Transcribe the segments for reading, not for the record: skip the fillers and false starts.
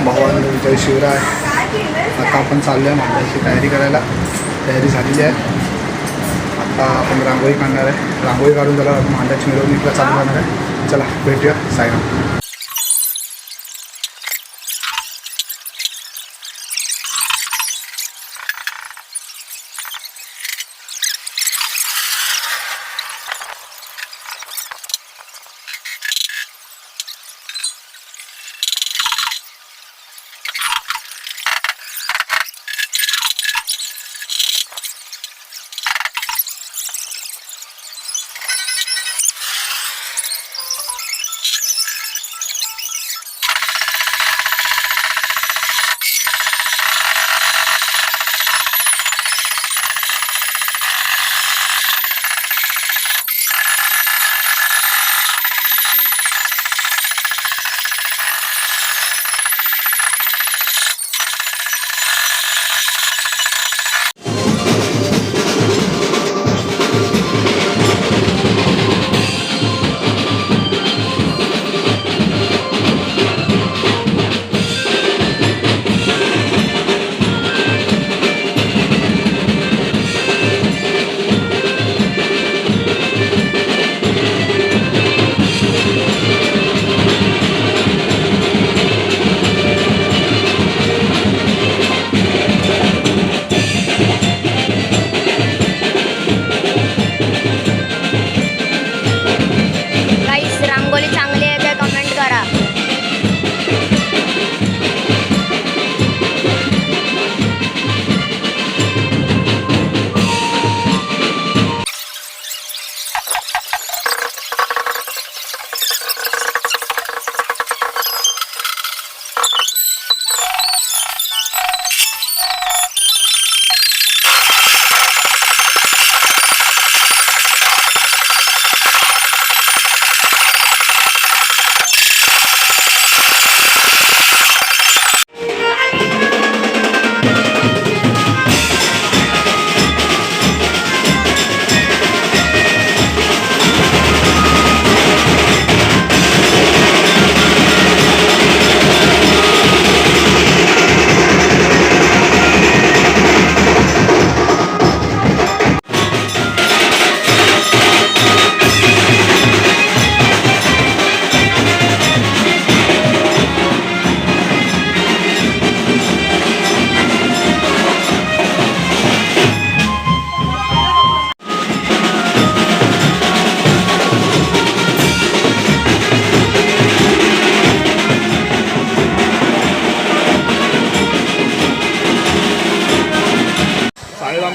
भावांनो, जय शिवराय. आता आपण चाललो आहे मांडायची तयारी करायला. तयारी झालेली आहे. आता आपण रांगोळी काढणार आहे. रांगोळी काढून झाल्यावर आपण मांडाची मिरवणुकीला चालू करणार आहे. चला भेटूया. साईराम.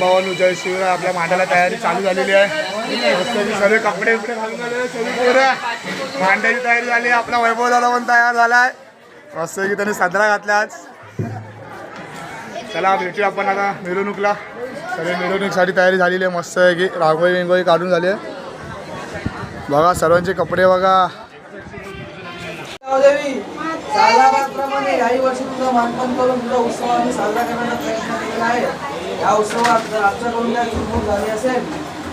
भावांनो, जय शिवराय. आपल्या मांडाला तयारी चालू झालेली आहे. सर्व कपडे घालून झाले. सर्व मांडाची तयारी झाली. आपला वैभव दादा पण तयार झालाय. मस्त की त्याने सदरा घातला आज. चला भेटूया आपण आता मिरवणुकीला. सर्व मिरवणुकीसाठी तयारी झालेली आहे. मस्त आहे की रांगोळी विंगोळी काढून झाली आहे. बघा सर्वांचे कपडे बघा. सालाबादप्रमाणे याही वर्षी तुझं मानपण करून तुझा उत्सव आम्ही साजरा करण्याचा प्रयत्न केलेला आहे. या उत्सवात जर आमच्याकडून काही चूक झाली असेल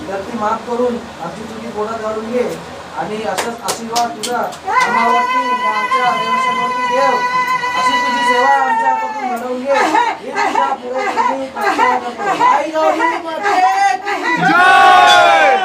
तर ती माफ करून आमची चुकी पोटात घालून घे आणि असाच आशीर्वाद तुझा आम्हावरती आमच्या देवाशांवरती देव. अशी तुझी सेवा आमच्या हातातून घडवून घे. ही तुझ्या पुढे आई गौरी माते की जय.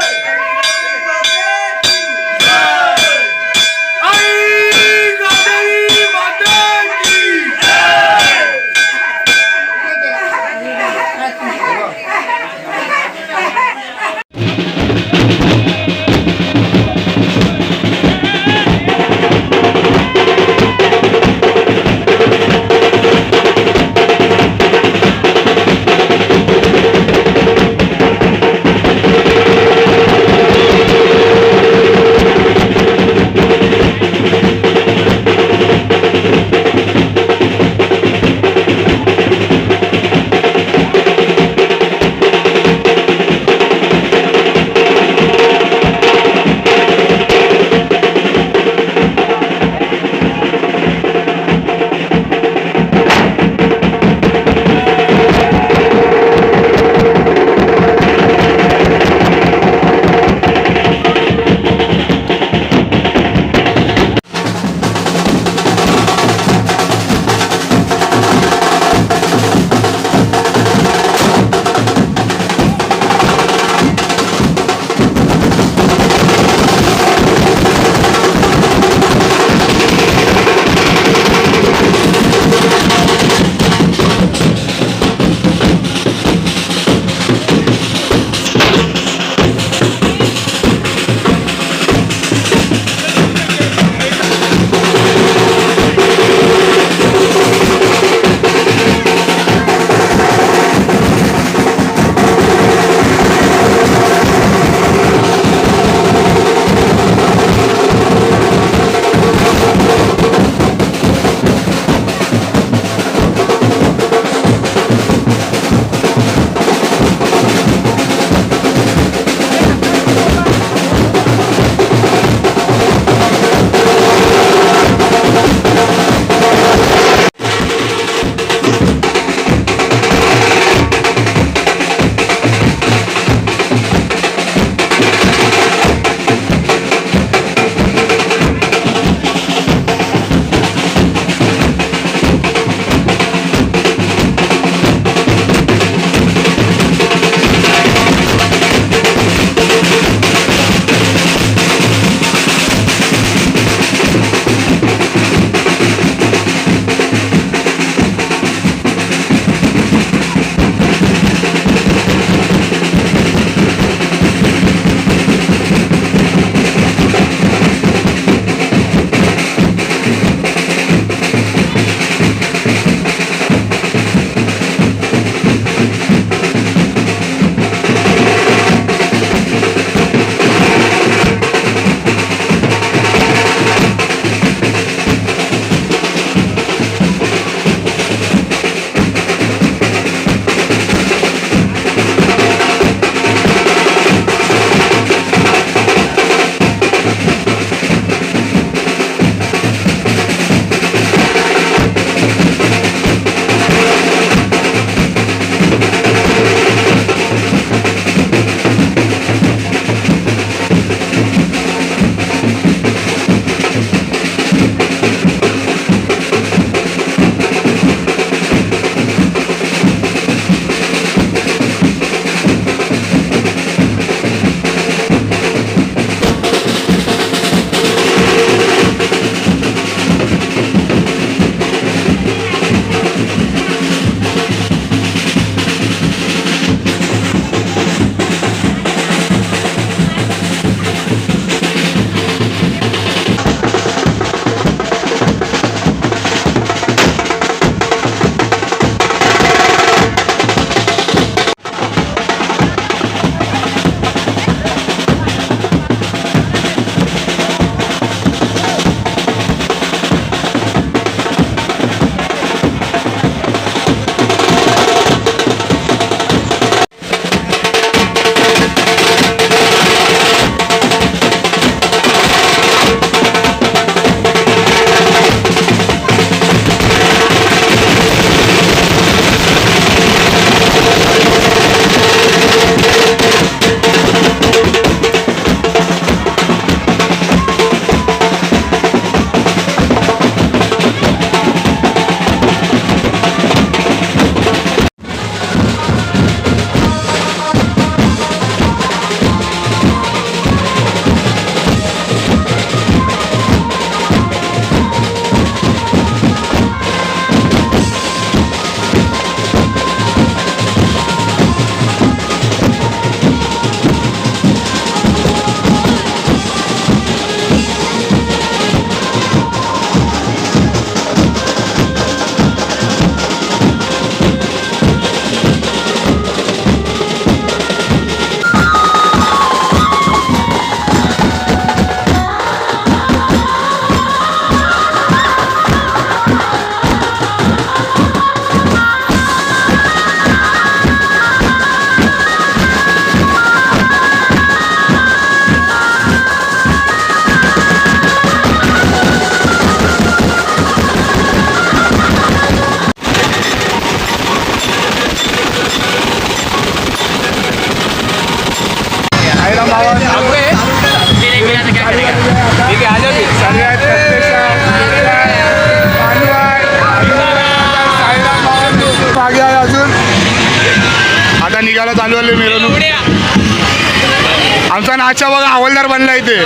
बादशाह बघा हवालदार बनला इथे.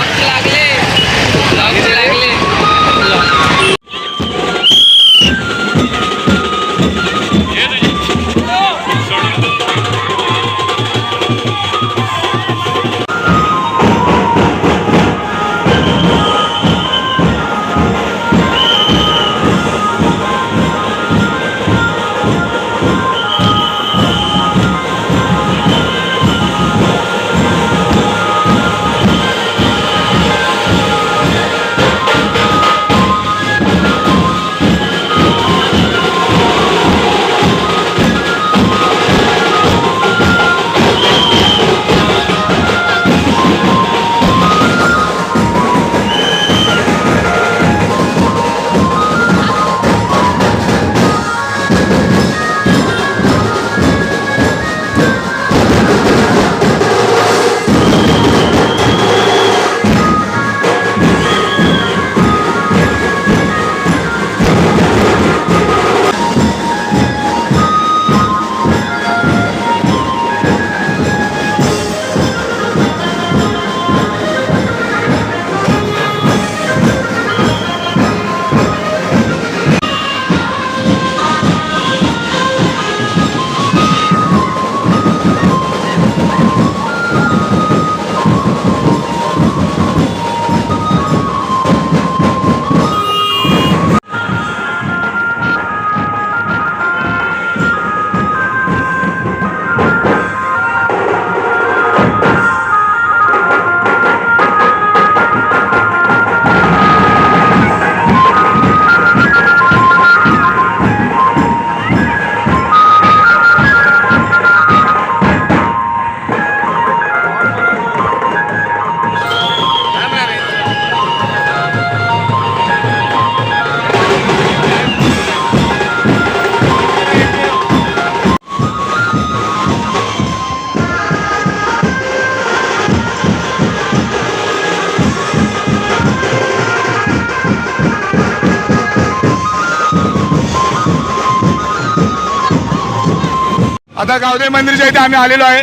आता गावदेवी मंदिरच्या इथे आम्ही आलेलो आहे.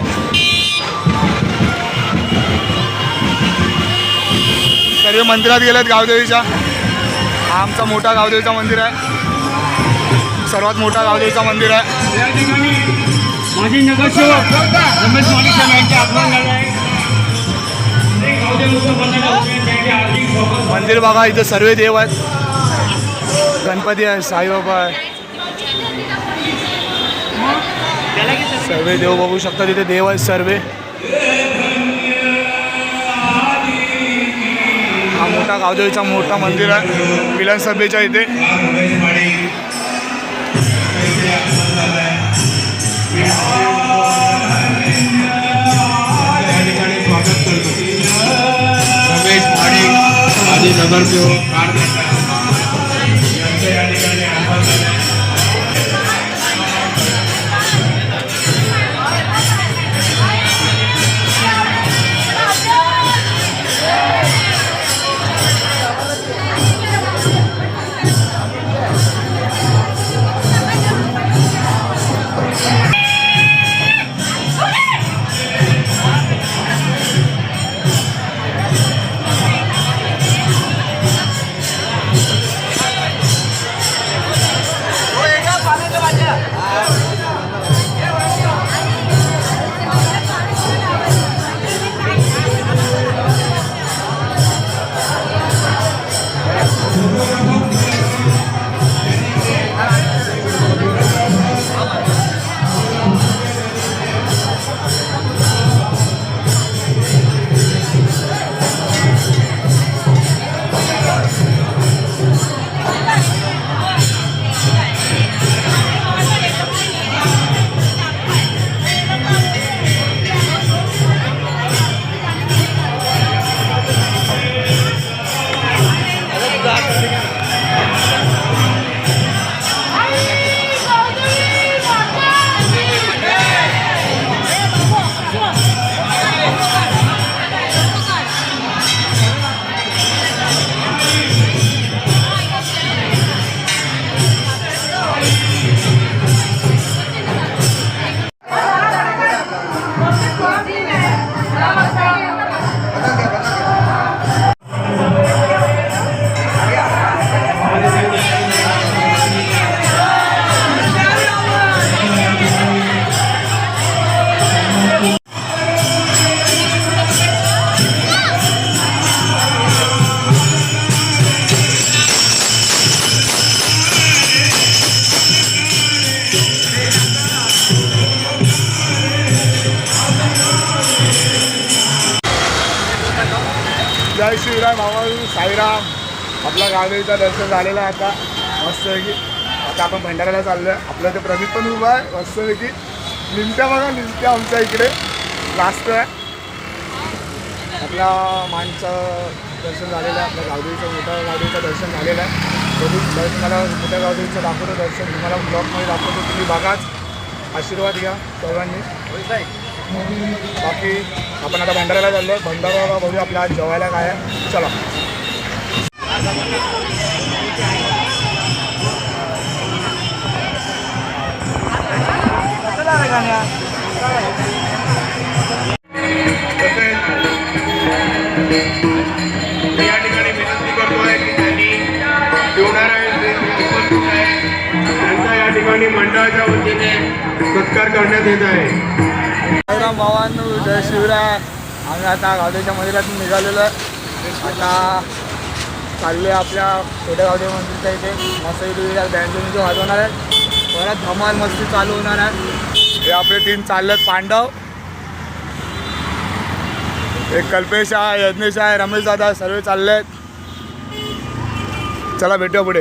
सर्व मंदिरात गेलेत गावदेवीच्या. हा आमचा मोठा गावदेवीचा मंदिर आहे, सर्वात मोठा गावदेवीचा मंदिर आहे. या ठिकाणी माजी नगरसेवक रमेश माणिक यांचे आगमन झाले आहे. मंदिर बघा, इथं सर्व देव आहेत. गणपती आहे, साईबाबा आहे, सर्व देव बघू शकता. तिथे देव आहेत सर्व. हा मोठा गावदेवीचा मोठा मंदिर आहे विधानसभेच्या इथे. रमेश माणिक माजी नगरसेवक यांचं या ठिकाणी आगमन झालं आहे. शिवराय भाऊ साईराम. आपला गावदेवीचं दर्शन झालेलं आहे आता मस्तपैकी. आता आपण भंडाऱ्याला चाललो आहे. आपलं ते प्रदीप पण उभा आहे मस्तपैकी. निमत्या बघा, निमत्या आमच्या इकडे लास्ट आहे. आपल्या माणचं दर्शन झालेलं आहे. आपल्या गावदेवीचं मोठ्या गावदेवीचं दर्शन झालेलं आहे. तरी तुम्हाला मोठ्या गावदेवीचं दाखवतो दर्शन, तुम्हाला ब्लॉगमध्ये दाखवतो, तुम्ही बघाच, आशीर्वाद घ्या सर्वांनी. बाकी आपण आता भंडाऱ्याला चाललो आहे. भंडाऱ्याला बघूया आपल्या आज जेवायला काय आहे. चला. या ठिकाणी विनंती करतो आहे की त्यांनी जेवणार आहे ते उपस्थित आहे त्यांचा या ठिकाणी मंडळाच्या वतीने सत्कार करण्यात येत आहे. साईराम भावांनो, जय शिवराय. आम्ही आता गावदेवीच्या मंदिरातून निघालेलो आहे. आता चालले आपल्या छोट्या गावदेवी मंदिरच्या इथे मस्त इथे बँजोनीचे वाजवणार आहे. परत धमाल मस्ती चालू होणार आहे. हे आपले 3 चाललेत पांडव. एक कल्पेश आहे, यज्ञेश आहे, रमेश दादा, सर्व चालले आहेत. चला भेटूया पुढे.